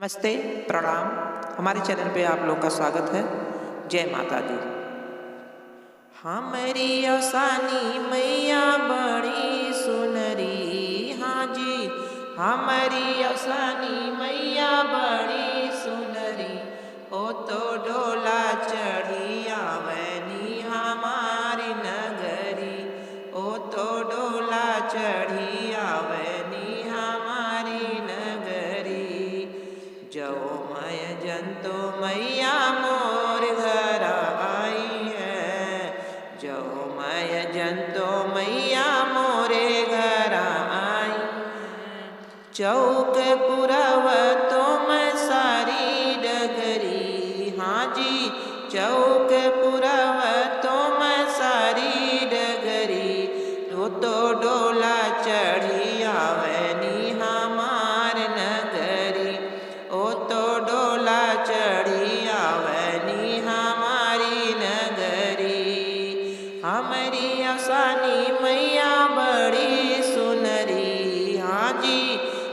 नमस्ते, प्रणाम। हमारे चैनल पे आप लोग का स्वागत है। जय माता दी। हमारी असानी मैया बड़ी सुनरी, हाँ जी हमारी असानी मैया बड़ी सुनरी। ओ तो डोला चढ़ी आवनी हमारी नगरी, ओ तो डोला चढ़ी आवनी हमारी नगरी। जो मय जंतो मैया मोर घर आई है, जो मय जंतो मैया मोरे घर आई। चौक पुरव तो मैं सारी डगरी, हाँ जी चौक पुरव तो मैं सारी डगरी। तो डोला चढ़ी आवनी हमार नगरी, ओ तो डोला चढ़ी आवनी हमारी नगरी। हमारी असानी मैया बड़ी सुनरी, हाँ जी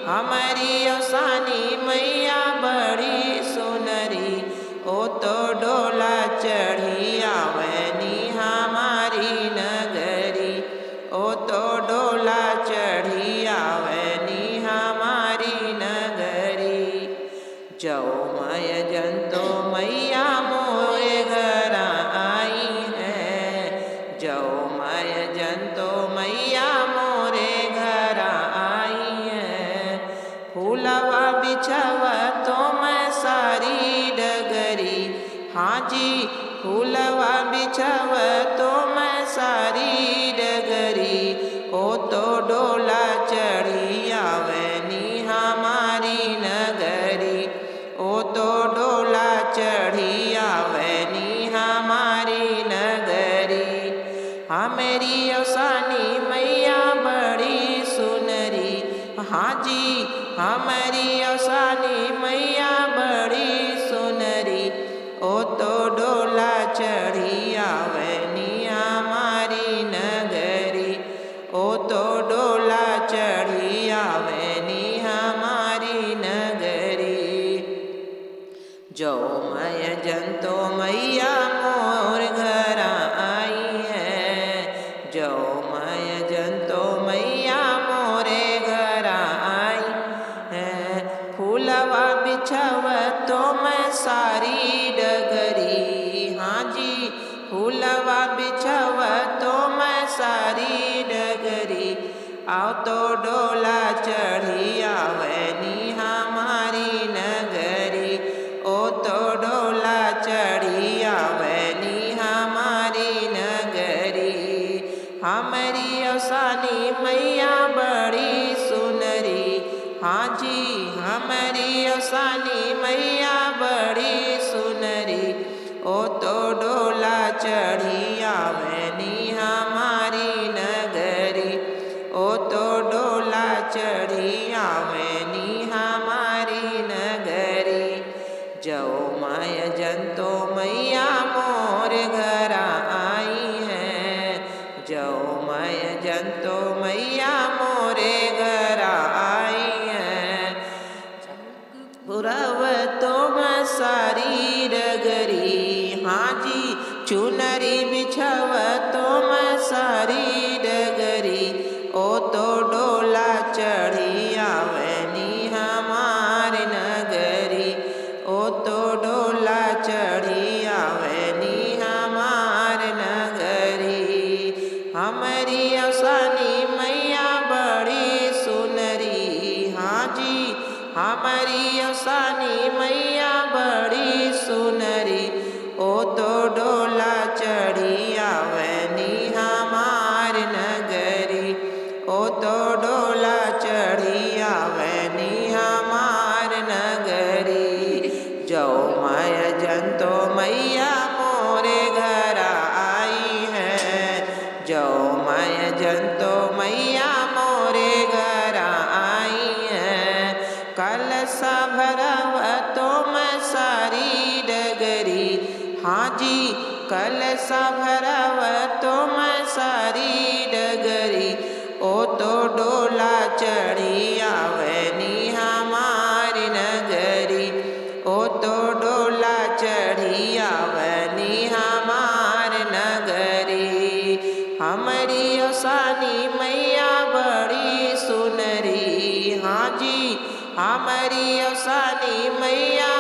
हमारी असानी मैया बड़ी सुनरी। ओ तो डोला चढ़ी आवनी हमारी नगरी, ओ तो डोला चढ़ी आवनी हमारी नगरी। जो मय जंतो मैया मोरे घर आई है, जो मय जंतो मैया मोरे घर आई है। फूलवा बिछव तो मैं सारी डगरी, हाँ जी फूलवा बिछव तो मैं सारी डगरी। ओ तो डोला चढ़ी आवनी हमारी नगरी, ओ तो डोला चढ़ी आवनी हमारी नगरी। हमारी असानी मैया बड़ी सुनरी, हाँ जी हमारी असानी मैया बड़ी सुनरी। ओ तो डोला चढ़ी आवनी हमारी नगरी, ओ तो डोला चढ़ी आवनी हमारी नगरी। जो मय जंतो मैया मोर घर आई है, जो मय जंतो मैया मोरे घर आई है। फूलवा बिछव तो मैं सारी डगरी, हाँ जी फूलवा बिछव तो मैं सारी डगरी। आओ तो डोला चढ़ी आवनी हमारी नगरी, ओ तो डोला चढ़ी आवनी हमारी नगरी। हमारी असानी मैया बड़ी सुनरी, हाँ जी हमारी असानी मैया बड़ी सुनरी। ओ तो डोला चढ़ी आवनी हमारी नगरी, ओ तो डोला चढ़ी आवनी हमारी नगरी। जो मय जंतो मैया मोर घर आई है, जो मय जंतो मैया मोरे घर आई है। पुरव तो मैं सारी डगरी, हाँ जी चुनरी बिछव तो मैं सारी डगरी। ओ तो डोला चढ़ी आवनी हमार नगरी, ओ तो डोला चढ़ी आवनी हमार नगरी। हमारी असानी मैया बड़ी सुनरी, हाँ जी हमारी असानी मैया बड़ी सुनरी। ओ तो डोला चढ़ी आवनी हमार नगरी, ओ तो डोला चढ़ी आवनी हमार नगरी। जो मय जंतो मैया मोरे घर आई है, जो मय जंतो मैया मोरे घर आई है। कलसा भरव तो मैं सारी डगरी, हाँ जी कलसा भरव तो मैं सारी डगरी। ओ तो डोला चढ़ी आवनी हमारी नगरी, तो डोला चढ़ी आवनी हमार नगरी। हमारी ओसानी मैया बड़ी सुनरी, हाँ जी हमारी ओसानी मैया